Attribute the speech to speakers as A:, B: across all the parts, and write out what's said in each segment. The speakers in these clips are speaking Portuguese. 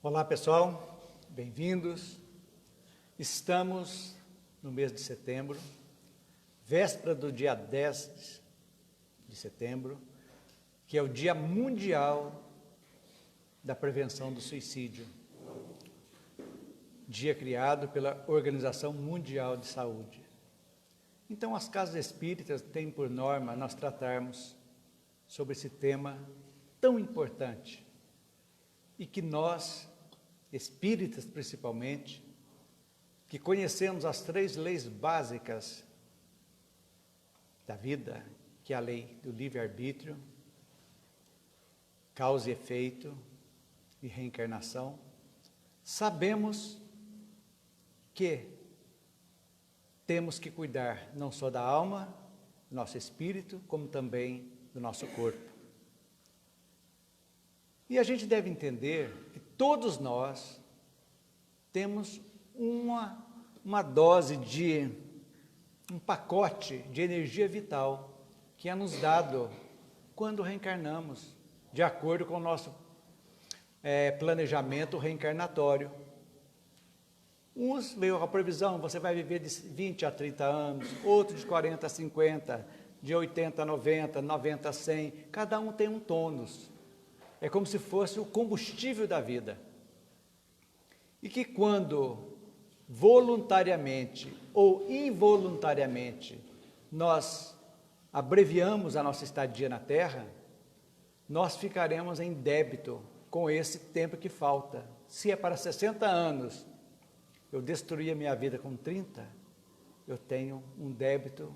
A: Olá pessoal, bem-vindos. Estamos no mês de setembro, véspera do dia 10 de setembro, que é o Dia Mundial da Prevenção do Suicídio, dia criado pela Organização Mundial de Saúde. Então, as casas espíritas têm por norma nós tratarmos sobre esse tema tão importante e que nós, espíritas principalmente, que conhecemos as 3 leis básicas da vida, que é a lei do livre-arbítrio, causa e efeito e reencarnação, sabemos que temos que cuidar não só da alma, do nosso espírito, como também do nosso corpo. E a gente deve entender que todos nós temos uma dose de um pacote de energia vital que é nos dado quando reencarnamos, de acordo com o nosso planejamento reencarnatório. Uns veio a previsão, você vai viver de 20 a 30 anos, outros de 40 a 50, de 80 a 90, 90 a 100, cada um tem um tônus. É como se fosse o combustível da vida. E que quando voluntariamente ou involuntariamente nós abreviamos a nossa estadia na Terra, nós ficaremos em débito com esse tempo que falta. Se é para 60 anos, eu destruí a minha vida com 30, eu tenho um débito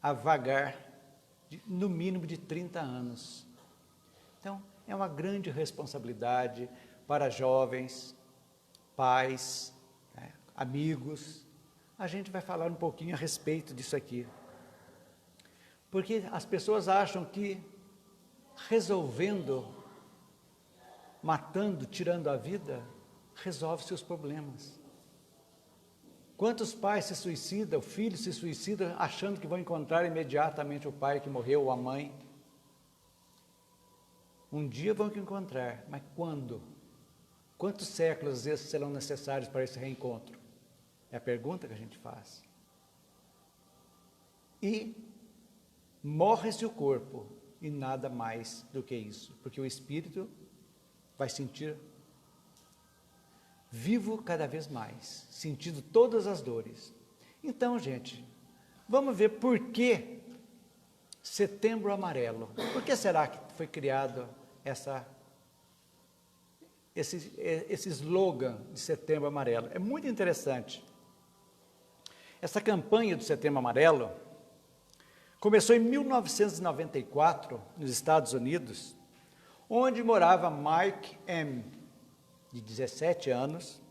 A: a vagar no mínimo de 30 anos. Então, é uma grande responsabilidade para jovens, pais, amigos. A gente vai falar um pouquinho a respeito disso aqui. Porque as pessoas acham que resolvendo, matando, tirando a vida, resolve seus problemas. Quantos pais se suicidam, filhos se suicidam, achando que vão encontrar imediatamente o pai que morreu ou a mãe? Um dia vão encontrar, mas quando? Quantos séculos, às vezes, serão necessários para esse reencontro? É a pergunta que a gente faz. E morre-se o corpo, e nada mais do que isso, porque o espírito vai sentir vivo cada vez mais, sentindo todas as dores. Então, gente, vamos ver por que Setembro Amarelo. Por que será que foi criado esse slogan de Setembro Amarelo? É muito interessante. Essa campanha do Setembro Amarelo começou em 1994, nos Estados Unidos, onde morava Mike M., de 17 anos,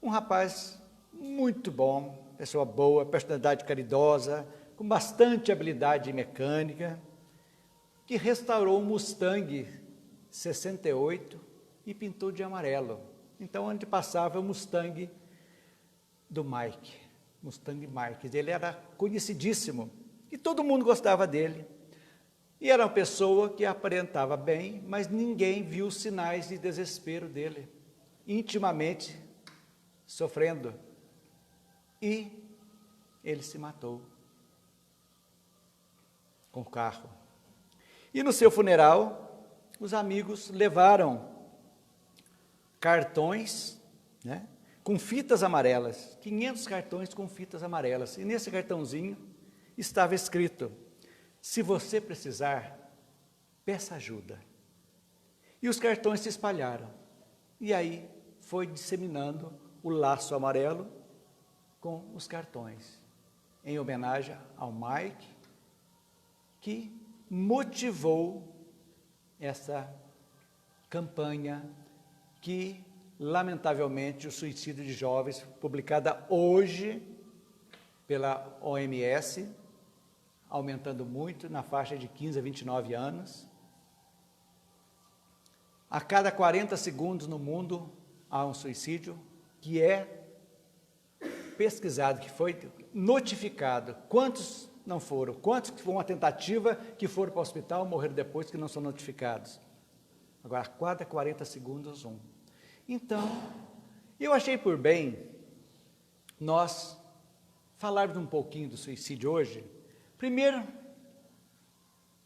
A: um rapaz muito bom, pessoa boa, personalidade caridosa, com bastante habilidade mecânica, que restaurou um Mustang 68 e pintou de amarelo. Então, onde passava o Mustang do Mike, Mustang Mike, ele era conhecidíssimo, e todo mundo gostava dele. E era uma pessoa que aparentava bem, mas ninguém viu os sinais de desespero dele, intimamente sofrendo. E ele se matou com o carro. E no seu funeral, os amigos levaram cartões, com fitas amarelas, 500 cartões com fitas amarelas. E nesse cartãozinho estava escrito: se você precisar, peça ajuda. E os cartões se espalharam. E aí foi disseminando o laço amarelo com os cartões, em homenagem ao Mike, que motivou essa campanha que, lamentavelmente, o suicídio de jovens, publicada hoje pela OMS, aumentando muito, na faixa de 15 a 29 anos. A cada 40 segundos no mundo há um suicídio que é pesquisado, que foi notificado. Quantos não foram? Quantos que foi uma tentativa que foram para o hospital, morreram depois, que não são notificados? Agora, a cada 40 segundos, um. Então, eu achei por bem nós falarmos um pouquinho do suicídio hoje, primeiro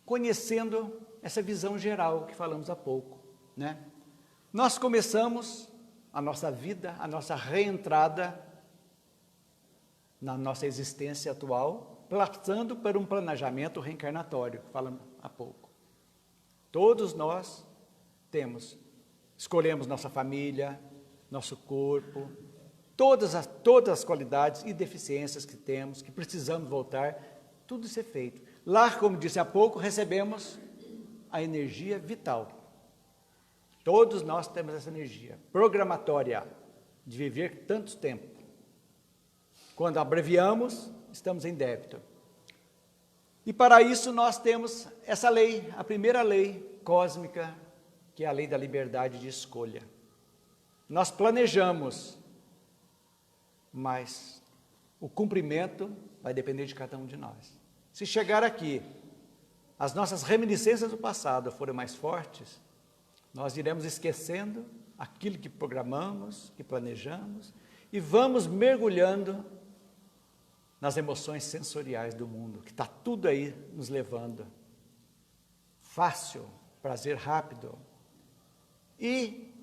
A: conhecendo essa visão geral que falamos há pouco, né? Nós começamos a nossa vida, a nossa reentrada na nossa existência atual, passando por um planejamento reencarnatório, que falamos há pouco. Todos nós escolhemos nossa família, nosso corpo, todas as qualidades e deficiências que temos, que precisamos voltar, tudo isso é feito. Lá, como disse há pouco, recebemos a energia vital. Todos nós temos essa energia programatória de viver tanto tempo. Quando abreviamos, estamos em débito. E para isso nós temos essa lei, a primeira lei cósmica, que é a lei da liberdade de escolha. Nós planejamos, mas o cumprimento vai depender de cada um de nós. Se chegar aqui, as nossas reminiscências do passado forem mais fortes, nós iremos esquecendo aquilo que programamos, que planejamos, e vamos mergulhando nas emoções sensoriais do mundo, que está tudo aí nos levando. Fácil, prazer rápido. E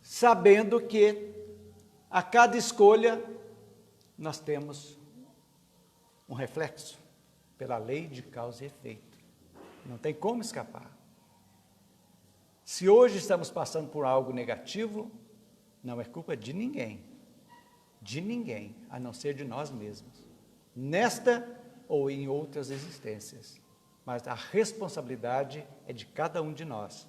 A: sabendo que a cada escolha nós temos um reflexo pela lei de causa e efeito. Não tem como escapar. Se hoje estamos passando por algo negativo, não é culpa de ninguém, a não ser de nós mesmos, nesta ou em outras existências. Mas a responsabilidade é de cada um de nós.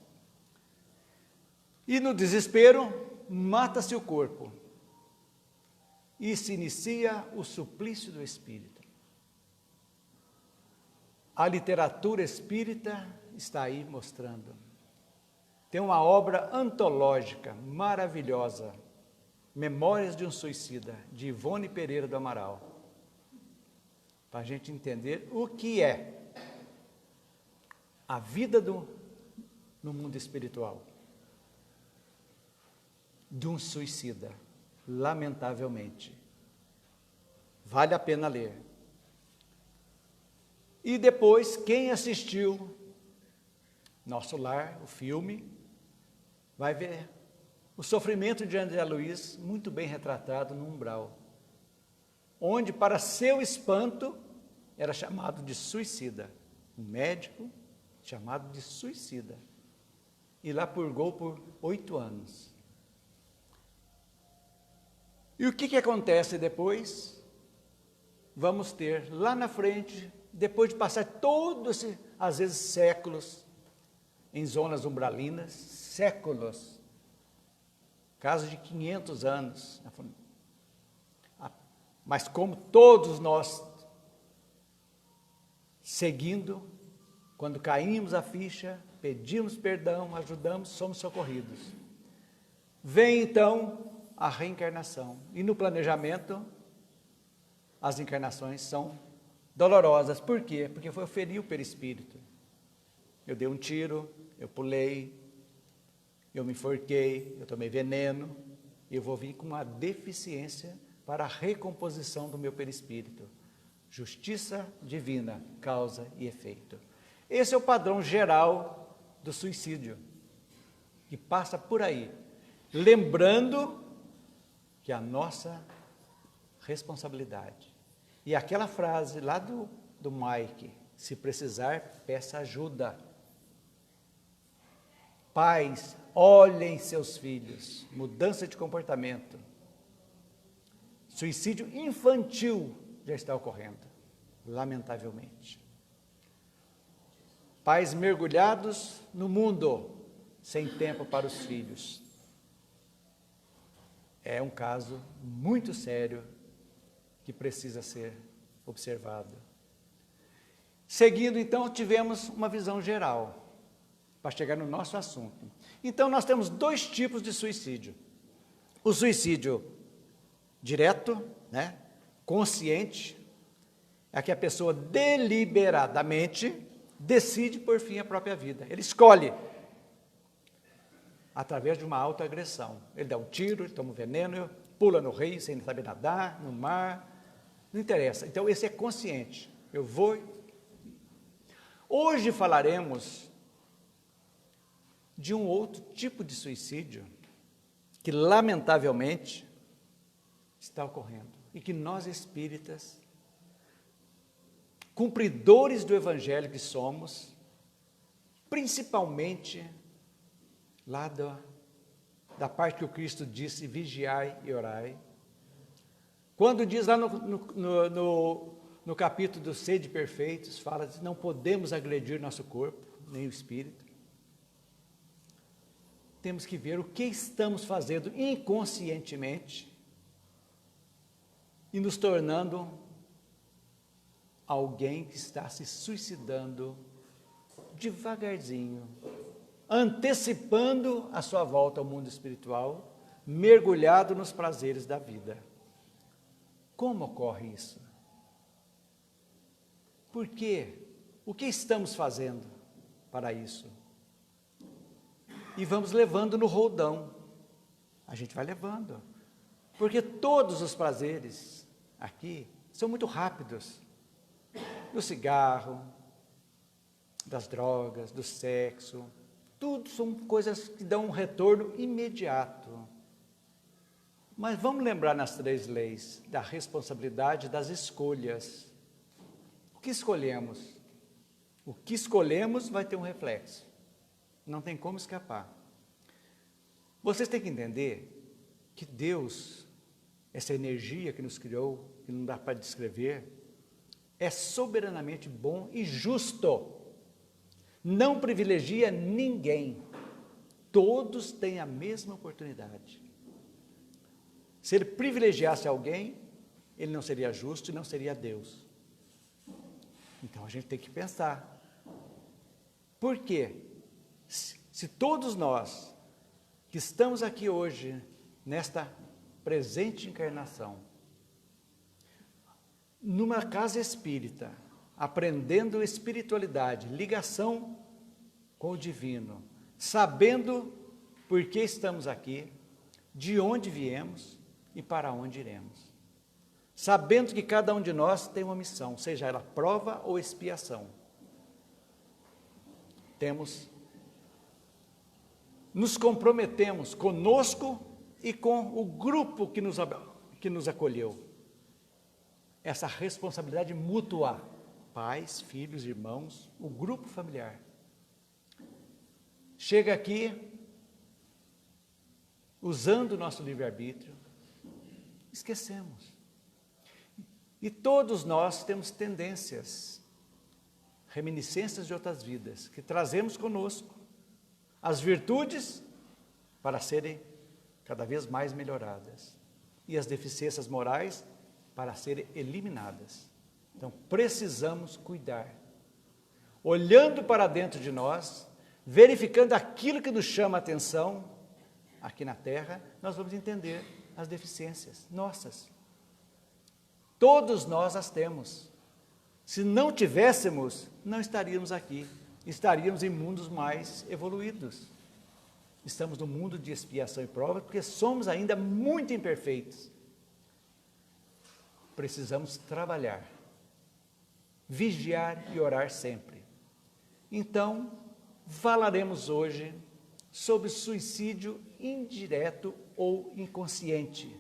A: E no desespero, mata-se o corpo e se inicia o suplício do espírito. A literatura espírita está aí mostrando. Tem uma obra antológica maravilhosa, Memórias de um Suicida, de Ivone Pereira do Amaral, para a gente entender o que é a vida no mundo espiritual de um suicida, lamentavelmente. Vale a pena ler. E depois, quem assistiu Nosso Lar, o filme, vai ver o sofrimento de André Luiz muito bem retratado no Umbral, onde, para seu espanto, era chamado de suicida. Um médico chamado de suicida. E lá purgou por 8 anos. E o que acontece depois? Vamos ter lá na frente, depois de passar todos, às vezes séculos, em zonas umbralinas, séculos, caso de 500 anos. Mas como todos nós, seguindo, quando caímos a ficha, pedimos perdão, ajudamos, somos socorridos. Vem então a reencarnação. E no planejamento, as encarnações são dolorosas. Por quê? Porque eu feri o perispírito. Eu dei um tiro, eu pulei, eu me enforquei, eu tomei veneno, e eu vou vir com uma deficiência para a recomposição do meu perispírito. Justiça divina, causa e efeito. Esse é o padrão geral do suicídio, que passa por aí. Lembrando que a nossa responsabilidade. E aquela frase lá do Mike, se precisar, peça ajuda. Pais, olhem seus filhos, mudança de comportamento. Suicídio infantil já está ocorrendo, lamentavelmente. Pais mergulhados no mundo, sem tempo para os filhos. É um caso muito sério que precisa ser observado. Seguindo, então, tivemos uma visão geral, para chegar no nosso assunto. Então, nós temos 2 tipos de suicídio. O suicídio direto, né, consciente, é que a pessoa deliberadamente decide por fim a própria vida. Ele escolhe. através de uma autoagressão. Ele dá um tiro, ele toma um veneno, pula no rio sem saber nadar, no mar, não interessa. Então, esse é consciente. Eu vou... Hoje falaremos de um outro tipo de suicídio que, lamentavelmente, está ocorrendo e que nós espíritas, cumpridores do Evangelho que somos, principalmente lá da parte que o Cristo disse, vigiai e orai, quando diz lá no capítulo do Sede Perfeitos, fala que não podemos agredir nosso corpo, nem o espírito. Temos que ver o que estamos fazendo inconscientemente e nos tornando alguém que está se suicidando devagarzinho, antecipando a sua volta ao mundo espiritual, mergulhado nos prazeres da vida. Como ocorre isso? Por quê? O que estamos fazendo para isso? E vamos levando no roldão. A gente vai levando. Porque todos os prazeres aqui são muito rápidos. Do cigarro, das drogas, do sexo, tudo são coisas que dão um retorno imediato. Mas vamos lembrar nas 3 leis da responsabilidade das escolhas. O que escolhemos? O que escolhemos vai ter um reflexo. Não tem como escapar. Vocês têm que entender que Deus, essa energia que nos criou, que não dá para descrever, é soberanamente bom e justo. Não privilegia ninguém. Todos têm a mesma oportunidade. Se ele privilegiasse alguém, ele não seria justo e não seria Deus. Então a gente tem que pensar. Por quê? Se todos nós que estamos aqui hoje, nesta presente encarnação, numa casa espírita, aprendendo espiritualidade, ligação com o divino, sabendo por que estamos aqui, de onde viemos e para onde iremos. Sabendo que cada um de nós tem uma missão, seja ela prova ou expiação. Nos comprometemos conosco e com o grupo que nos acolheu. Essa responsabilidade mútua, pais, filhos, irmãos, o grupo familiar. Chega aqui, usando o nosso livre-arbítrio, esquecemos. E todos nós temos tendências, reminiscências de outras vidas, que trazemos conosco, as virtudes para serem cada vez mais melhoradas, e as deficiências morais para serem eliminadas. Então, precisamos cuidar, olhando para dentro de nós, verificando aquilo que nos chama a atenção, aqui na Terra, nós vamos entender as deficiências nossas. Todos nós as temos. Se não tivéssemos, não estaríamos aqui, estaríamos em mundos mais evoluídos. Estamos no mundo de expiação e prova, porque somos ainda muito imperfeitos. Precisamos trabalhar, vigiar e orar sempre. Então, falaremos hoje sobre suicídio indireto ou inconsciente.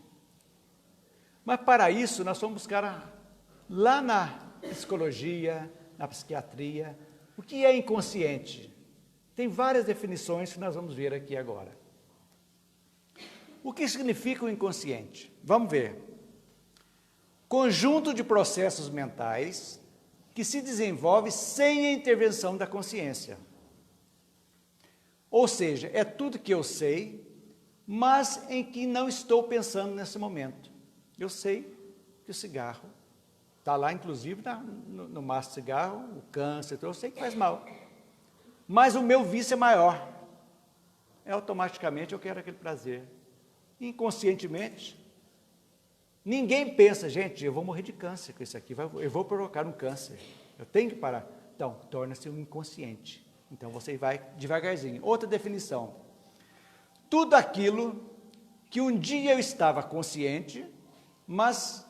A: Mas para isso nós vamos buscar lá na psicologia, na psiquiatria, o que é inconsciente. Tem várias definições que nós vamos ver aqui agora. O que significa o inconsciente? Vamos ver. Conjunto de processos mentais que se desenvolve sem a intervenção da consciência. Ou seja, é tudo que eu sei, mas em que não estou pensando nesse momento. Eu sei que o cigarro está lá, inclusive, no maço de cigarro, o câncer, eu sei que faz mal. Mas o meu vício é maior. Automaticamente eu quero aquele prazer. Inconscientemente, ninguém pensa, gente, eu vou morrer de câncer com isso aqui, eu vou provocar um câncer. Eu tenho que parar. Então, torna-se um inconsciente. Então, você vai devagarzinho. Outra definição. tudo aquilo que um dia eu estava consciente, mas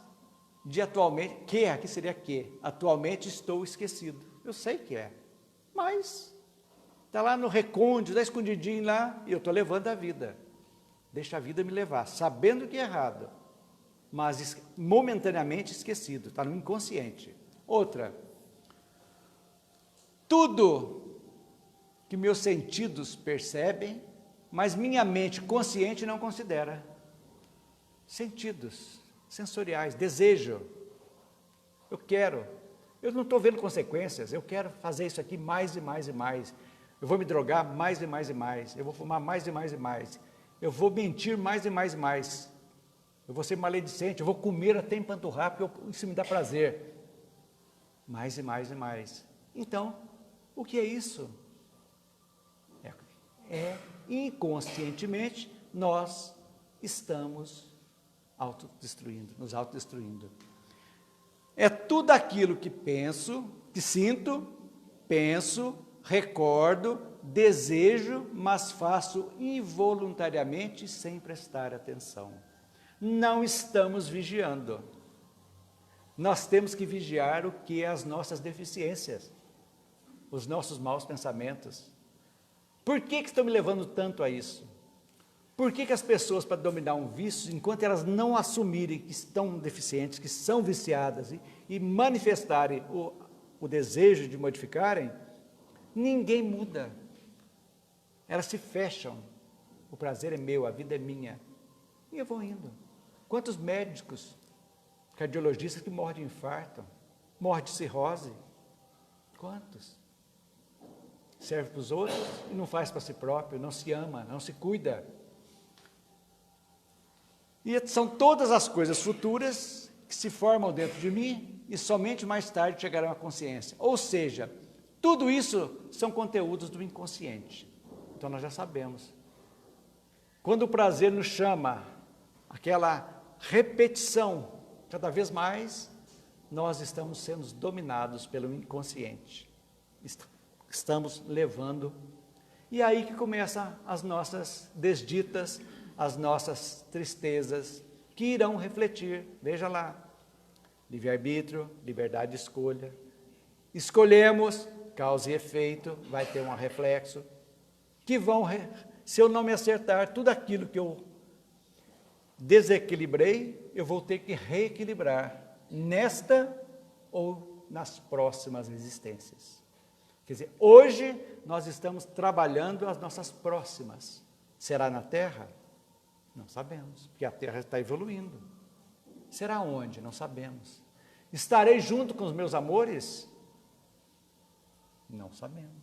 A: de atualmente, aqui seria atualmente estou esquecido. Eu sei que é, mas está lá no recôndito, está escondidinho lá, e eu estou levando a vida. Deixa a vida me levar, sabendo que é errado, mas momentaneamente esquecido, está no inconsciente. Outra, tudo que meus sentidos percebem, mas minha mente consciente não considera. Sentidos sensoriais, desejo, eu quero, eu não estou vendo consequências, eu quero fazer isso aqui mais e mais e mais, eu vou me drogar mais e mais e mais, eu vou fumar mais e mais e mais, eu vou mentir mais e mais e mais, eu vou ser maledicente, eu vou comer até empanturrar, porque isso me dá prazer, mais e mais e mais. Então, o que é isso? Inconscientemente, nós estamos nos autodestruindo. É tudo aquilo que penso, que sinto, penso, recordo, desejo, mas faço involuntariamente sem prestar atenção. Não estamos vigiando. Nós temos que vigiar o que é as nossas deficiências, os nossos maus pensamentos. Por que estão me levando tanto a isso? Por que as pessoas, para dominar um vício, enquanto elas não assumirem que estão deficientes, que são viciadas, e manifestarem o desejo de modificarem, ninguém muda. Elas se fecham. O prazer é meu, a vida é minha. E eu vou indo. Quantos médicos, cardiologistas que morrem de infarto, morrem de cirrose? Quantos? Serve para os outros e não faz para si próprio, não se ama, não se cuida. E são todas as coisas futuras que se formam dentro de mim e somente mais tarde chegarão à consciência. Ou seja, tudo isso são conteúdos do inconsciente. Então nós já sabemos. Quando o prazer nos chama, aquela repetição, cada vez mais, nós estamos sendo dominados pelo inconsciente. Estamos levando. E aí que começam as nossas desditas, as nossas tristezas, que irão refletir, veja lá, livre-arbítrio, liberdade de escolha. Escolhemos, causa e efeito, vai ter um reflexo, que vão, se eu não me acertar, tudo aquilo que eu desequilibrei, eu vou ter que reequilibrar, nesta ou nas próximas existências. Quer dizer, hoje nós estamos trabalhando as nossas próximas. Será na Terra? Não sabemos, porque a Terra está evoluindo. Será onde? Não sabemos. Estarei junto com os meus amores? Não sabemos.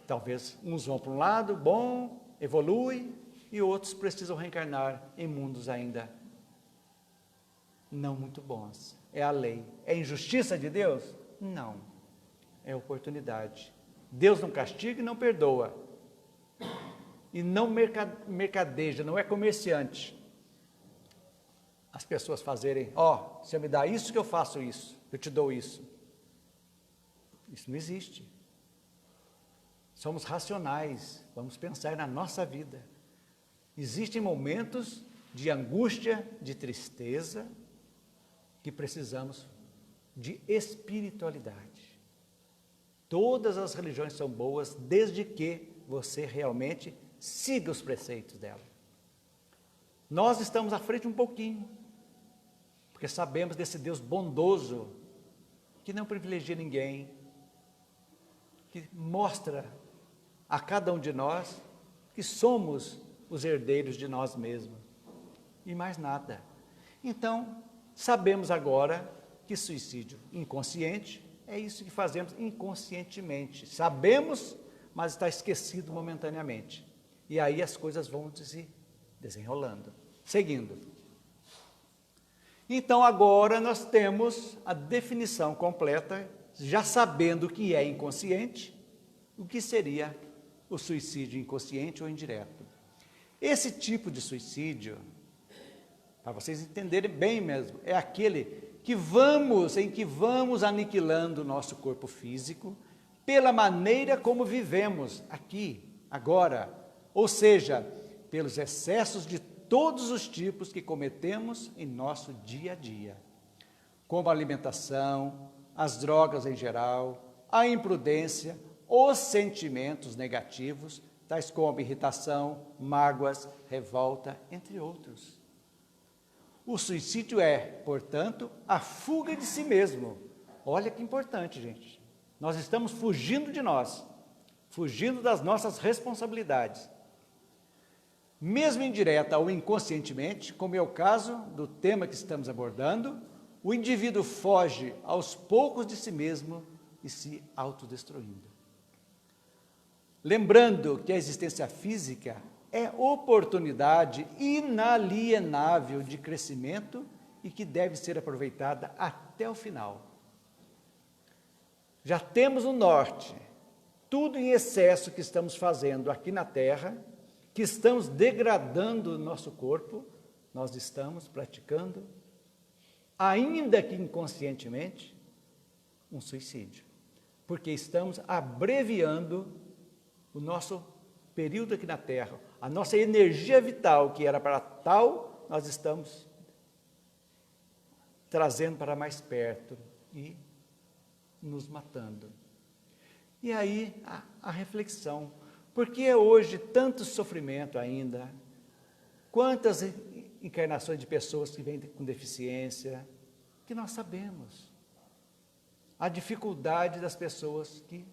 A: Talvez uns vão para um lado, bom, evolui, e outros precisam reencarnar em mundos ainda não muito bons. É a lei. É injustiça de Deus? Não. É oportunidade. Deus não castiga e não perdoa. E não mercadeja, não é comerciante. As pessoas fazerem, você me dá isso que eu faço isso, eu te dou isso. Isso não existe. Somos racionais, vamos pensar na nossa vida. Existem momentos de angústia, de tristeza, que precisamos de espiritualidade. Todas as religiões são boas, desde que você realmente siga os preceitos dela. Nós estamos à frente um pouquinho, porque sabemos desse Deus bondoso, que não privilegia ninguém, que mostra a cada um de nós que somos os herdeiros de nós mesmos, e mais nada. Então, sabemos agora que suicídio inconsciente é isso que fazemos inconscientemente. Sabemos, mas está esquecido momentaneamente. E aí as coisas vão se desenrolando. Seguindo. Então agora nós temos a definição completa, já sabendo o que é inconsciente, o que seria o suicídio inconsciente ou indireto. Esse tipo de suicídio, para vocês entenderem bem mesmo, é aquele em que vamos aniquilando o nosso corpo físico pela maneira como vivemos aqui, agora, ou seja, pelos excessos de todos os tipos que cometemos em nosso dia a dia, como a alimentação, as drogas em geral, a imprudência, os sentimentos negativos, tais como irritação, mágoas, revolta, entre outros. O suicídio é, portanto, a fuga de si mesmo. Olha que importante, gente. Nós estamos fugindo de nós, fugindo das nossas responsabilidades. Mesmo indireta ou inconscientemente, como é o caso do tema que estamos abordando, o indivíduo foge aos poucos de si mesmo e se autodestruindo. Lembrando que a existência física é oportunidade inalienável de crescimento e que deve ser aproveitada até o final. Já temos o norte, tudo em excesso que estamos fazendo aqui na Terra, que estamos degradando o nosso corpo, nós estamos praticando, ainda que inconscientemente, um suicídio, porque estamos abreviando o nosso período aqui na Terra, a nossa energia vital, que era para tal, nós estamos trazendo para mais perto e nos matando. E aí a reflexão, por que hoje tanto sofrimento ainda? Quantas encarnações de pessoas que vêm com deficiência, que nós sabemos. A dificuldade das pessoas que...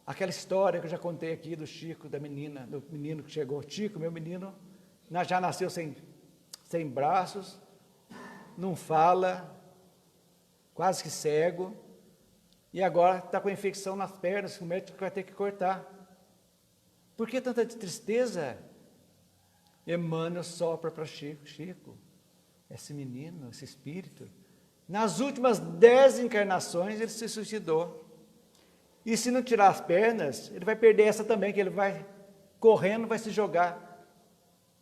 A: Aquela história que eu já contei aqui do Chico, da menina, do menino que chegou. Chico, meu menino, já nasceu sem braços, não fala, quase que cego, e agora está com infecção nas pernas, que o médico vai ter que cortar. Por que tanta tristeza? Emmanuel sopra para Chico, Chico, esse menino, esse espírito, nas últimas 10 encarnações ele se suicidou. E se não tirar as pernas, ele vai perder essa também, que ele vai correndo, vai se jogar,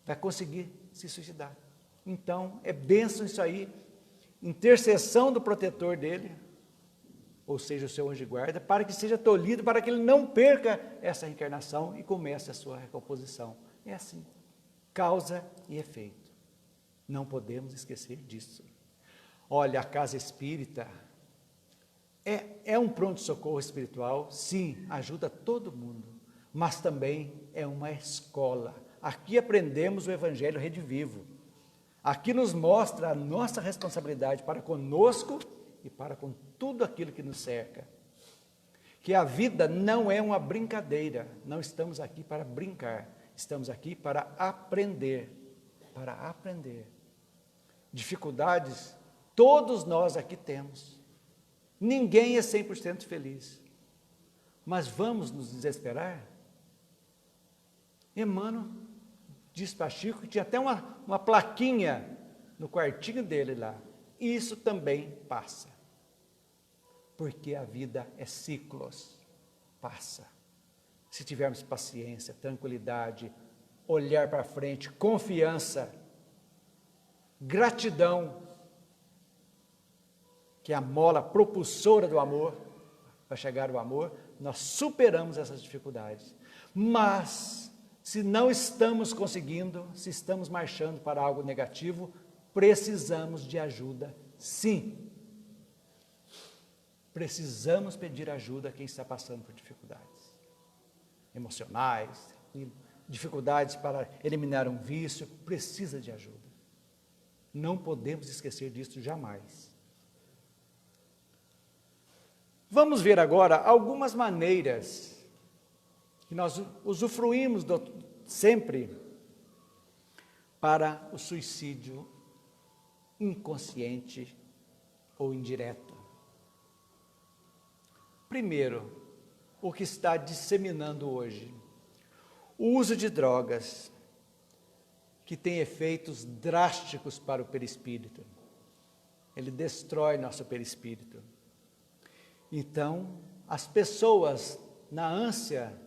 A: vai conseguir se suicidar. Então, é bênção isso aí, intercessão do protetor dele, ou seja, o seu anjo de guarda, para que seja tolhido, para que ele não perca essa reencarnação e comece a sua recomposição. É assim, causa e efeito. Não podemos esquecer disso. Olha, a casa espírita é um pronto-socorro espiritual, sim, ajuda todo mundo, mas também é uma escola. Aqui aprendemos o Evangelho redivivo. Aqui nos mostra a nossa responsabilidade para conosco e para com tudo aquilo que nos cerca. Que a vida não é uma brincadeira, não estamos aqui para brincar, estamos aqui para aprender, Dificuldades, todos nós aqui temos. Ninguém é 100% feliz. Mas vamos nos desesperar? Emmanuel diz para Chico que tinha até uma plaquinha no quartinho dele lá. Isso também passa. Porque a vida é ciclos. Passa. Se tivermos paciência, tranquilidade, olhar para frente, confiança, gratidão, que é a mola propulsora do amor, para chegar ao amor, nós superamos essas dificuldades. Mas, se não estamos conseguindo, se estamos marchando para algo negativo, precisamos de ajuda, sim. Precisamos pedir ajuda a quem está passando por dificuldades emocionais, dificuldades para eliminar um vício, precisa de ajuda. Não podemos esquecer disso jamais. Vamos ver agora algumas maneiras que nós usufruímos sempre para o suicídio inconsciente ou indireto. Primeiro, o que está disseminando hoje, o uso de drogas, que tem efeitos drásticos para o perispírito. Ele destrói nosso perispírito. Então, as pessoas, na ânsia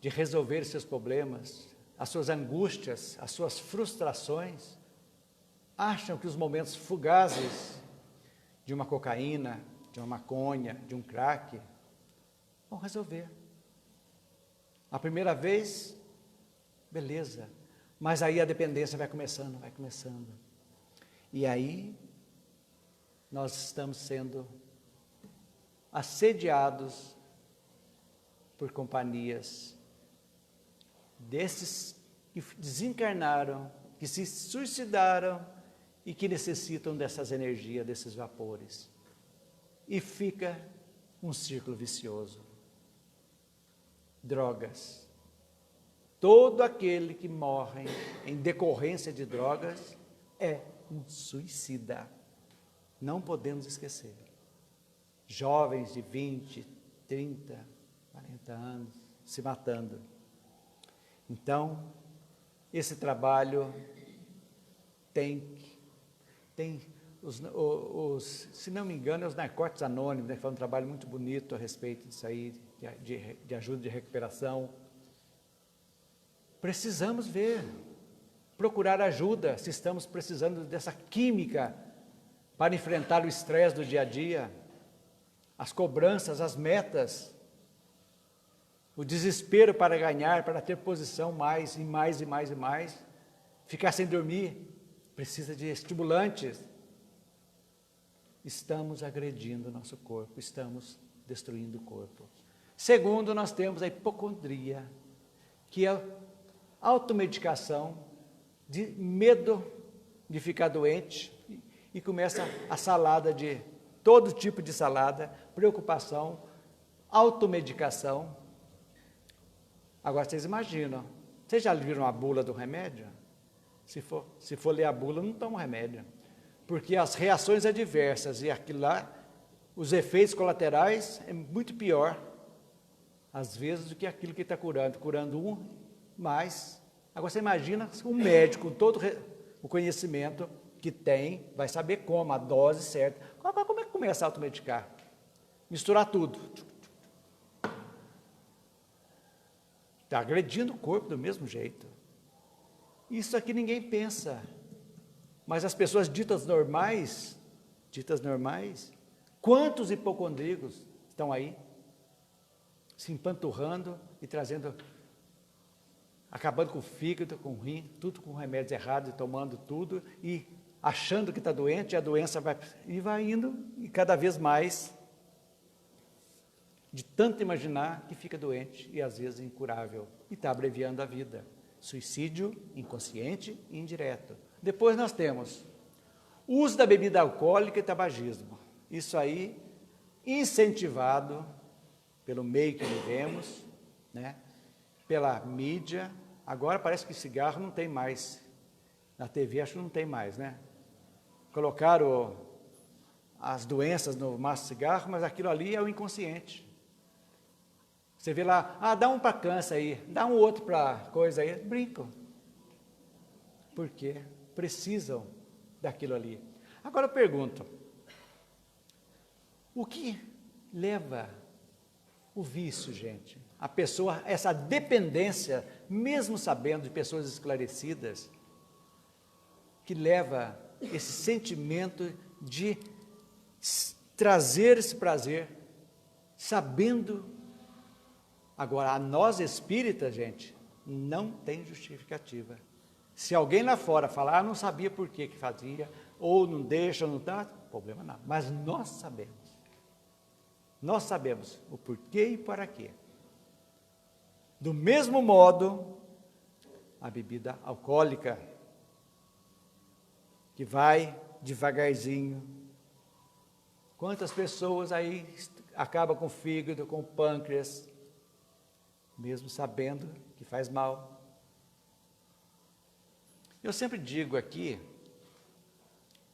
A: de resolver seus problemas, as suas angústias, as suas frustrações, acham que os momentos fugazes de uma cocaína, de uma maconha, de um crack, vão resolver. A primeira vez, beleza. Mas aí a dependência vai começando, vai começando. E aí, nós estamos sendo assediados por companhias desses que desencarnaram, que se suicidaram e que necessitam dessas energias, desses vapores. E fica um círculo vicioso. Drogas. Todo aquele que morre em decorrência de drogas é um suicida. Não podemos esquecer. Jovens de 20, 30, 40 anos se matando. Então, esse trabalho tem se não me engano, os Narcóticos Anônimos, né, que faz um trabalho muito bonito a respeito disso aí, de ajuda de recuperação. Precisamos ver, procurar ajuda, se estamos precisando dessa química para enfrentar o estresse do dia a dia, as cobranças, as metas, o desespero para ganhar, para ter posição mais e mais e mais e mais, ficar sem dormir, precisa de estimulantes. Estamos agredindo o nosso corpo, estamos destruindo o corpo. Segundo, nós temos a hipocondria, que é a automedicação de medo de ficar doente e começa a salada de todo tipo de salada, preocupação, automedicação. Agora vocês imaginam, vocês já viram a bula do remédio? Se for ler a bula, não toma remédio, porque as reações adversas e aquilo lá, os efeitos colaterais é muito pior, às vezes, do que aquilo que está curando um mais. Agora você imagina um médico com todo o conhecimento que tem, vai saber como, a dose certa. Como é que começa a automedicar? Misturar tudo. Está agredindo o corpo do mesmo jeito. Isso aqui ninguém pensa. Mas as pessoas ditas normais, quantos hipocondríacos estão aí? Se empanturrando e trazendo, acabando com o fígado, com o rim, tudo com remédios errados, e tomando tudo, e achando que está doente, e a doença vai indo, e cada vez mais, de tanto imaginar que fica doente, e às vezes incurável, e está abreviando a vida. Suicídio inconsciente e indireto. Depois nós temos o uso da bebida alcoólica e tabagismo. Isso aí, incentivado pelo meio que vivemos, né? Pela mídia. Agora parece que cigarro não tem mais. Na TV acho que não tem mais, né? Colocaram as doenças no maço de cigarro, mas aquilo ali é o inconsciente. Você vê lá, dá um para câncer aí, dá um outro para coisa aí, brincam. Por quê? Precisam daquilo ali. Agora eu pergunto, o que leva o vício, gente? A pessoa, essa dependência, mesmo sabendo de pessoas esclarecidas, que leva esse sentimento de trazer esse prazer, sabendo. Agora, a nós espíritas, gente, não tem justificativa. Se alguém lá fora falar, não sabia por que fazia, ou não deixa, não dá, problema não. Mas nós sabemos. Nós sabemos o porquê e para quê. Do mesmo modo, a bebida alcoólica, que vai devagarzinho. Quantas pessoas aí acabam com o fígado, com o pâncreas, mesmo sabendo que faz mal. Eu sempre digo aqui,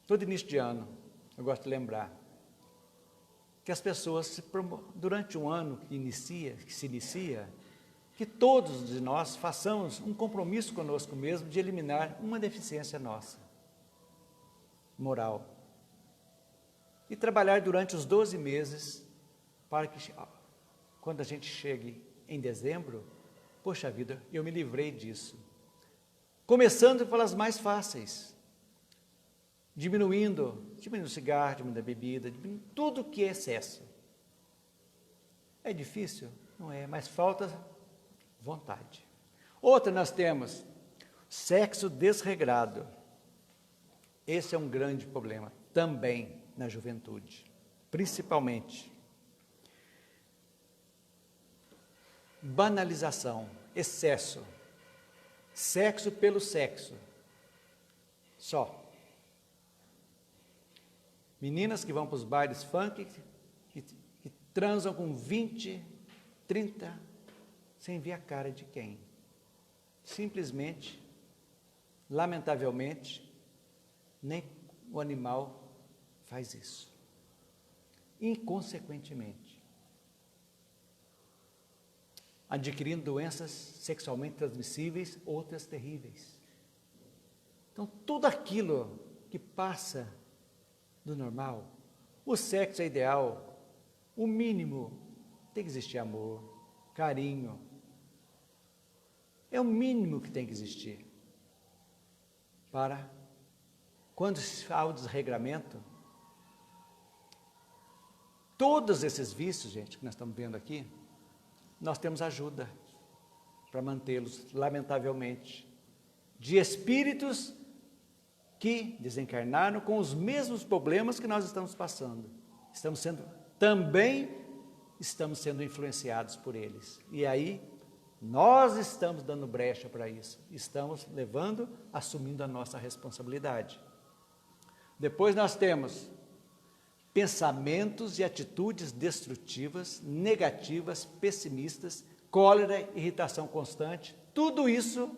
A: todo início de ano, eu gosto de lembrar, que as pessoas, durante um ano que se inicia, que todos de nós façamos um compromisso conosco mesmo de eliminar uma deficiência nossa, moral. E trabalhar durante os 12 meses, para que, quando a gente chegue em dezembro, poxa vida, eu me livrei disso. Começando pelas mais fáceis, diminuindo o cigarro, diminuindo a bebida, diminuindo tudo que é excesso. É difícil? Não é, mas falta vontade. Outra nós temos, sexo desregrado. Esse é um grande problema também na juventude, principalmente. Banalização, excesso, sexo pelo sexo, só. Meninas que vão para os bailes funk, que transam com 20, 30, sem ver a cara de quem. Simplesmente, lamentavelmente, nem o animal faz isso. Inconsequentemente, adquirindo doenças sexualmente transmissíveis, outras terríveis. Então, tudo aquilo que passa do normal, o sexo é ideal, o mínimo, tem que existir amor, carinho, é o mínimo que tem que existir, para, quando há o desregramento, todos esses vícios, gente, que nós estamos vendo aqui, nós temos ajuda para mantê-los, lamentavelmente, de espíritos que desencarnaram com os mesmos problemas que nós estamos passando. Também estamos sendo influenciados por eles. E aí, nós estamos dando brecha para isso. Estamos assumindo a nossa responsabilidade. Depois nós temos pensamentos e atitudes destrutivas, negativas, pessimistas, cólera, irritação constante. Tudo isso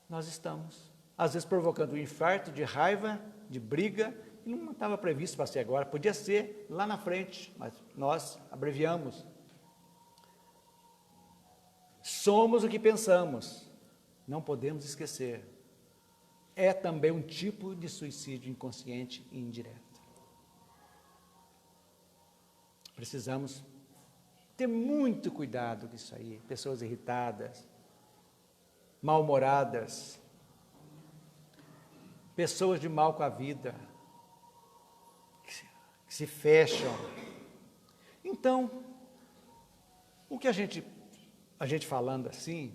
A: nós estamos, às vezes provocando um infarto de raiva, de briga, e não estava previsto para ser agora, podia ser lá na frente, mas nós abreviamos. Somos o que pensamos, não podemos esquecer. É também um tipo de suicídio inconsciente e indireto. Precisamos ter muito com isso aí. Pessoas irritadas, mal-humoradas, pessoas de mal com a vida, que se fecham. Então, o que a gente falando assim,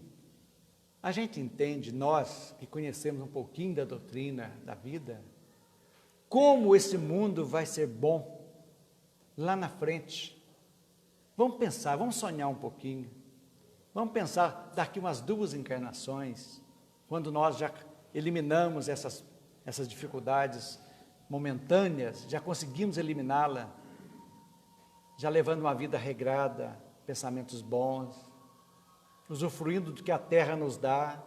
A: a gente entende, nós que conhecemos um pouquinho da doutrina da vida, como esse mundo vai ser bom lá na frente. Vamos pensar, vamos sonhar um pouquinho. Vamos pensar daqui umas 2 encarnações, quando nós já eliminamos essas dificuldades momentâneas, já conseguimos eliminá-la, já levando uma vida regrada, pensamentos bons, usufruindo do que a terra nos dá,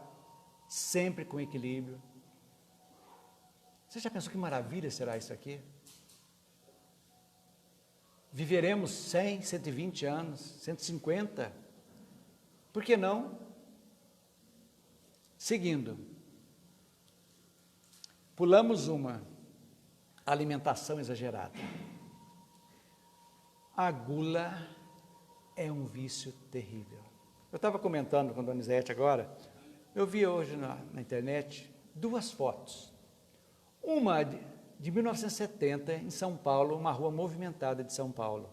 A: sempre com equilíbrio. Você já pensou que maravilha será isso aqui? Viveremos 100, 120 anos, 150, por que não? Seguindo, pulamos uma, alimentação exagerada. A gula é um vício terrível. Eu estava comentando com a Donizete agora, eu vi hoje na internet 2 fotos. Uma de 1970, em São Paulo, uma rua movimentada de São Paulo.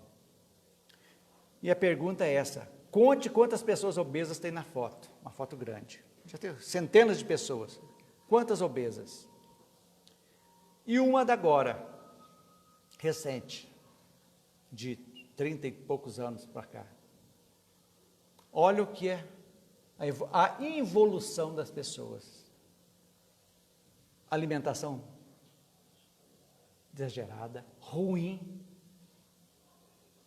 A: E a pergunta é essa: conte quantas pessoas obesas tem na foto, uma foto grande. Já tem centenas de pessoas. Quantas obesas? E uma da agora, recente, de 30 e poucos anos para cá. Olha o que é a involução das pessoas. Alimentação exagerada, ruim,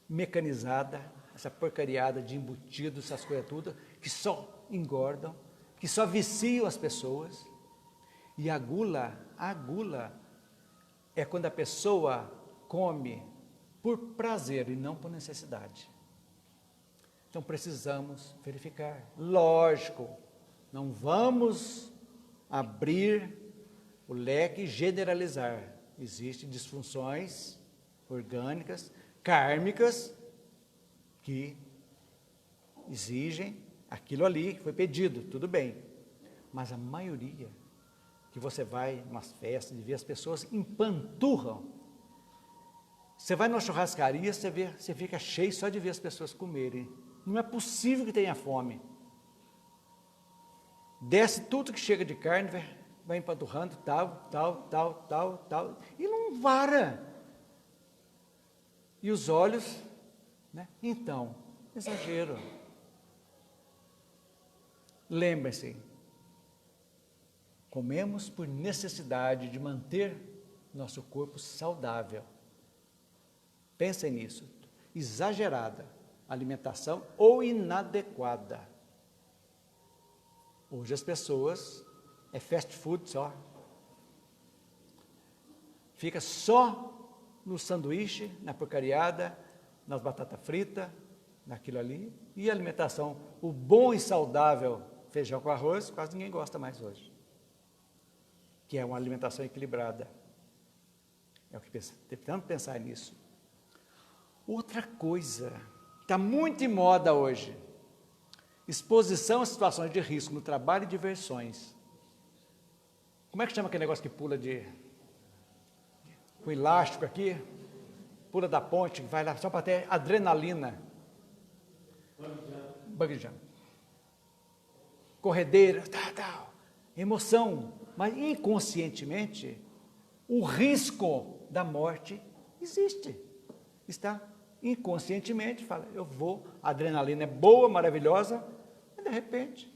A: mecanizada, essa porcariada de embutidos, essas coisas tudo, que só engordam, que só viciam as pessoas. E a gula é quando a pessoa come por prazer e não por necessidade. Então precisamos verificar. Lógico, não vamos abrir o leque e generalizar. Existem disfunções orgânicas, kármicas, que exigem aquilo ali que foi pedido, tudo bem. Mas a maioria, que você vai em umas festas e vê as pessoas empanturram. Você vai numa churrascaria, você fica cheio só de ver as pessoas comerem. Não é possível que tenha fome. Desce tudo que chega de carne, vai empanturrando, tal, e não vara. E os olhos, né? Então, exagero. Lembre-se, comemos por necessidade de manter nosso corpo saudável. Pensem nisso. Exagerada alimentação ou inadequada. Hoje as pessoas, é fast food só. Fica só no sanduíche, na porcariada, nas batatas fritas, naquilo ali. E a alimentação, o bom e saudável feijão com arroz, quase ninguém gosta mais hoje. Que é uma alimentação equilibrada. É o que tentamos pensar nisso. Outra coisa, está muito em moda hoje. Exposição a situações de risco no trabalho e diversões. Como é que chama aquele negócio que pula com elástico aqui? Pula da ponte, vai lá só para ter adrenalina. Bungee jump. Corredeira, tal. Emoção. Mas inconscientemente, o risco da morte existe. Está inconscientemente, fala, eu vou, a adrenalina é boa, maravilhosa, e de repente,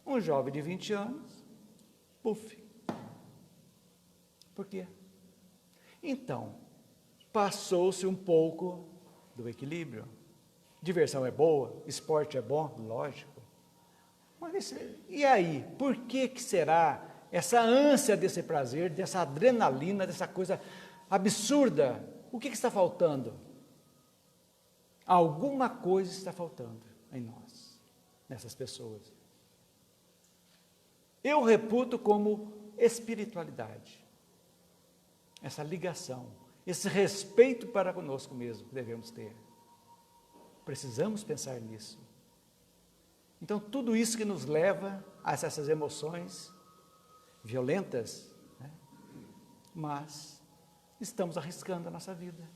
A: um jovem de 20 anos, puf. Por quê? Então, passou-se um pouco do equilíbrio. Diversão é boa, esporte é bom, lógico. Mas e aí, por que será essa ânsia desse prazer, dessa adrenalina, dessa coisa absurda? O que está faltando? Alguma coisa está faltando em nós, nessas pessoas. Eu reputo como espiritualidade, essa ligação, esse respeito para conosco mesmo que devemos ter. Precisamos pensar nisso. Então, tudo isso que nos leva a essas emoções violentas, né? Mas estamos arriscando a nossa vida.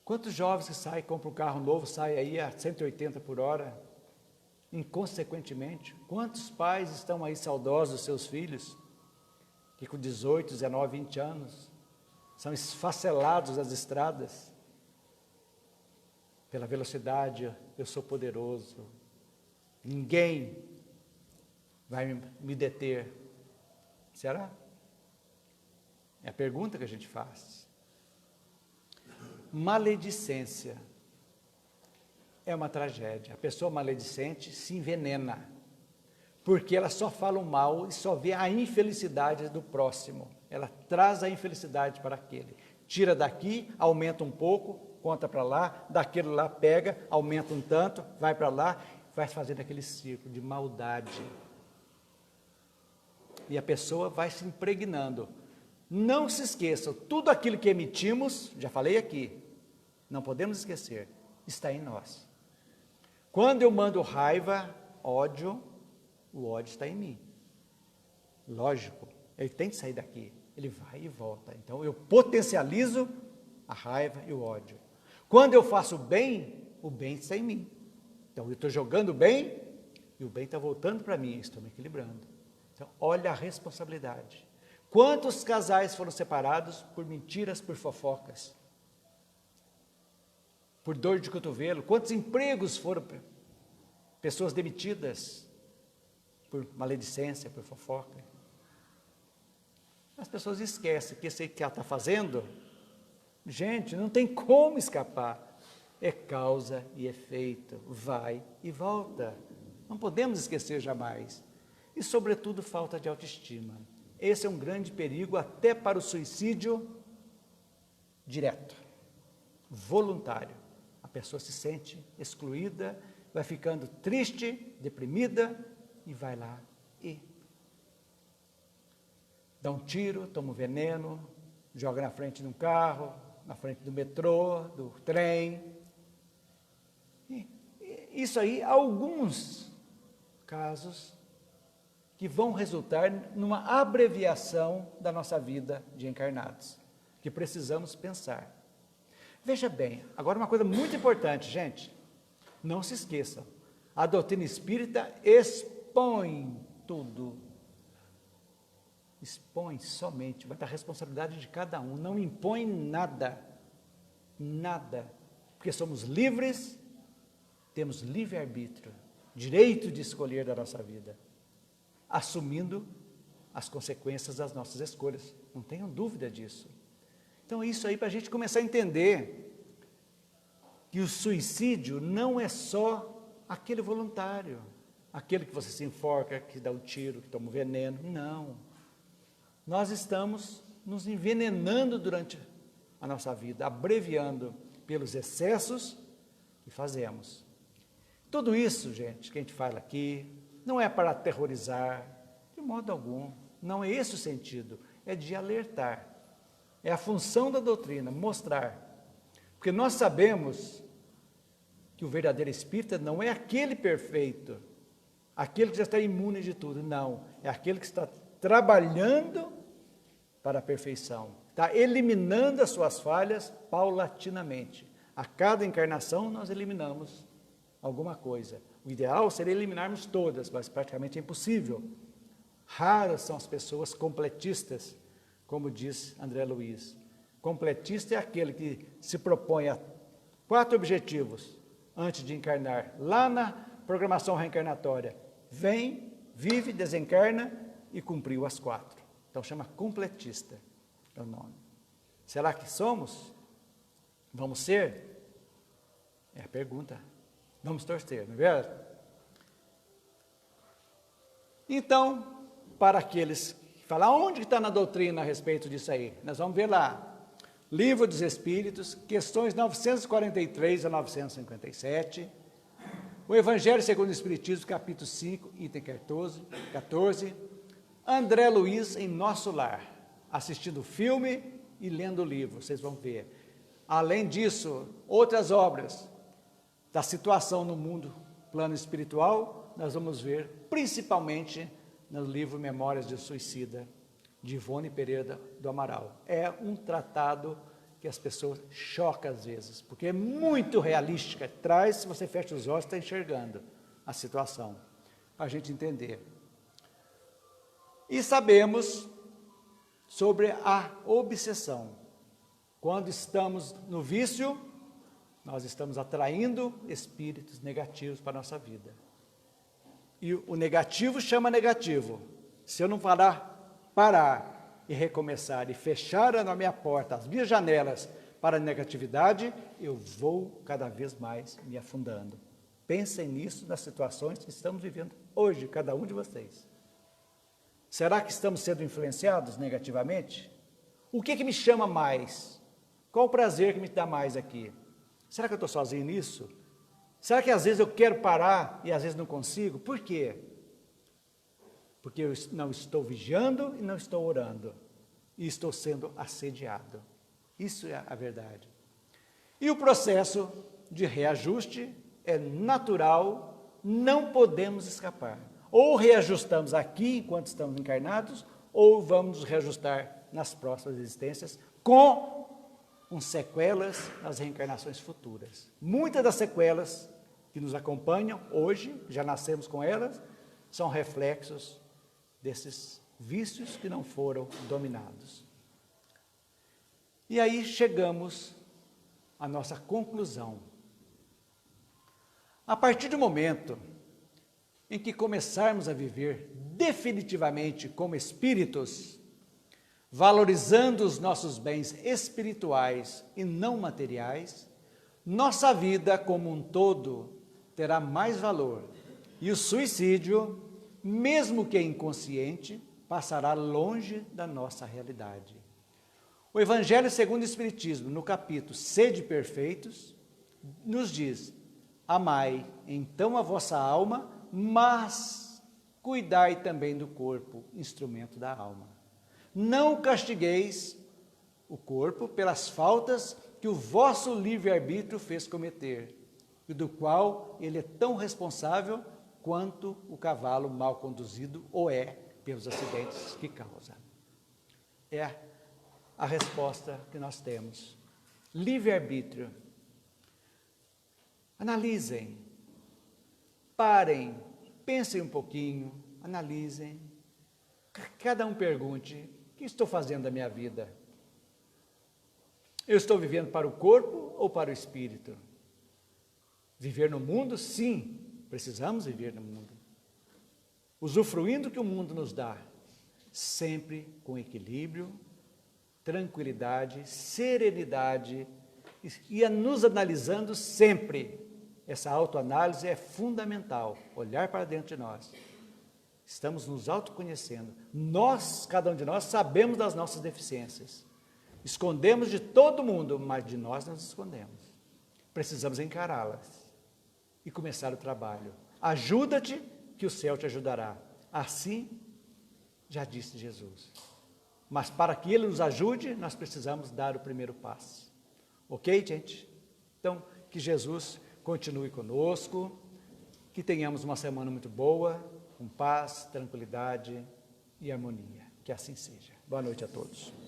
A: Quantos jovens que saem, compram um carro novo, saem aí a 180 por hora, inconsequentemente? Quantos pais estão aí saudosos dos seus filhos, que com 18, 19, 20 anos, são esfacelados nas estradas, pela velocidade, eu sou poderoso, ninguém vai me deter. Será? É a pergunta que a gente faz. Maledicência é uma tragédia. A pessoa maledicente se envenena, porque ela só fala o mal e só vê a infelicidade do próximo. Ela traz a infelicidade para aquele. Tira daqui, aumenta um pouco, conta para lá, daquele lá pega, aumenta um tanto, vai para lá, vai fazendo aquele círculo de maldade. E a pessoa vai se impregnando. Não se esqueçam, tudo aquilo que emitimos, já falei aqui, não podemos esquecer, está em nós. Quando eu mando raiva, ódio, o ódio está em mim. Lógico, ele tem que sair daqui, ele vai e volta. Então eu potencializo a raiva e o ódio. Quando eu faço bem, o bem está em mim. Então eu estou jogando bem e o bem está voltando para mim, estou me equilibrando. Então olha a responsabilidade. Quantos casais foram separados por mentiras, por fofocas? Por dor de cotovelo? Quantos empregos foram pessoas demitidas por maledicência, por fofoca? As pessoas esquecem que isso que ela está fazendo, gente, não tem como escapar. É causa e efeito, vai e volta. Não podemos esquecer jamais. E, sobretudo, falta de autoestima. Esse é um grande perigo até para o suicídio direto, voluntário. A pessoa se sente excluída, vai ficando triste, deprimida e vai lá e dá um tiro, toma um veneno, joga na frente de um carro, na frente do metrô, do trem. E isso aí, alguns casos que vão resultar numa abreviação da nossa vida de encarnados, que precisamos pensar. Veja bem, agora uma coisa muito importante, gente. Não se esqueçam, a doutrina espírita expõe tudo. Expõe somente, vai dar responsabilidade de cada um, não impõe nada, nada, porque somos livres, temos livre-arbítrio, direito de escolher da nossa vida, assumindo as consequências das nossas escolhas, não tenham dúvida disso. Então é isso aí para a gente começar a entender que o suicídio não é só aquele voluntário, aquele que você se enforca, que dá um tiro, que toma um veneno, não. Nós estamos nos envenenando durante a nossa vida, abreviando pelos excessos que fazemos. Tudo isso, gente, que a gente fala aqui, não é para aterrorizar, de modo algum, não é esse o sentido, é de alertar. É a função da doutrina, mostrar. Porque nós sabemos que o verdadeiro espírita não é aquele perfeito, aquele que já está imune de tudo, não. É aquele que está trabalhando para a perfeição, está eliminando as suas falhas paulatinamente. A cada encarnação nós eliminamos alguma coisa. O ideal seria eliminarmos todas, mas praticamente é impossível. Raras são as pessoas completistas, como diz André Luiz. Completista é aquele que se propõe a 4 objetivos antes de encarnar. Lá na programação reencarnatória, vem, vive, desencarna e cumpriu as 4. Então chama completista, é o nome. Será que somos? Vamos ser? É a pergunta. Vamos torcer, não é verdade? Então, para aqueles que falam, onde está na doutrina a respeito disso aí? Nós vamos ver lá. Livro dos Espíritos, questões 943 a 957. O Evangelho segundo o Espiritismo, capítulo 5, item 14. André Luiz em Nosso Lar, assistindo o filme e lendo o livro, vocês vão ver. Além disso, outras obras da situação no mundo, plano espiritual, nós vamos ver principalmente no livro Memórias de Suicida, de Ivone Pereira do Amaral. É um tratado que as pessoas chocam às vezes, porque é muito realística, traz, se você fecha os olhos, está enxergando a situação, para a gente entender. E sabemos sobre a obsessão. Quando estamos no vício, nós estamos atraindo espíritos negativos para a nossa vida. E o negativo chama negativo. Se eu não parar e recomeçar e fechar a minha porta, as minhas janelas para a negatividade, eu vou cada vez mais me afundando. Pensem nisso nas situações que estamos vivendo hoje, cada um de vocês. Será que estamos sendo influenciados negativamente? O que me chama mais? Qual o prazer que me dá mais aqui? Será que eu estou sozinho nisso? Será que às vezes eu quero parar e às vezes não consigo? Por quê? Porque eu não estou vigiando e não estou orando. E estou sendo assediado. Isso é a verdade. E o processo de reajuste é natural, não podemos escapar. Ou reajustamos aqui enquanto estamos encarnados, ou vamos nos reajustar nas próximas existências com sequelas nas reencarnações futuras. Muitas das sequelas que nos acompanham hoje, já nascemos com elas, são reflexos desses vícios que não foram dominados. E aí chegamos à nossa conclusão. A partir do momento em que começarmos a viver definitivamente como espíritos, valorizando os nossos bens espirituais e não materiais, nossa vida como um todo terá mais valor e o suicídio, mesmo que inconsciente, passará longe da nossa realidade. O Evangelho segundo o Espiritismo, no capítulo Sede Perfeitos, nos diz: amai então a vossa alma, mas cuidai também do corpo, instrumento da alma. Não castigueis o corpo pelas faltas que o vosso livre-arbítrio fez cometer, e do qual ele é tão responsável quanto o cavalo mal conduzido ou é pelos acidentes que causa. É a resposta que nós temos. Livre-arbítrio. Analisem parem, pensem um pouquinho, analisem. Cada um pergunte: o que estou fazendo da minha vida? Eu estou vivendo para o corpo ou para o espírito? Viver no mundo? Sim, precisamos viver no mundo. Usufruindo o que o mundo nos dá, sempre com equilíbrio, tranquilidade, serenidade, e nos analisando sempre. Essa autoanálise é fundamental, olhar para dentro de nós. Estamos nos autoconhecendo. Nós, cada um de nós, sabemos das nossas deficiências. Escondemos de todo mundo, mas de nós nos escondemos. Precisamos encará-las e começar o trabalho. Ajuda-te, que o céu te ajudará. Assim, já disse Jesus. Mas para que Ele nos ajude, nós precisamos dar o primeiro passo. Ok, gente? Então, que Jesus continue conosco, que tenhamos uma semana muito boa, com paz, tranquilidade e harmonia. Que assim seja. Boa noite a todos.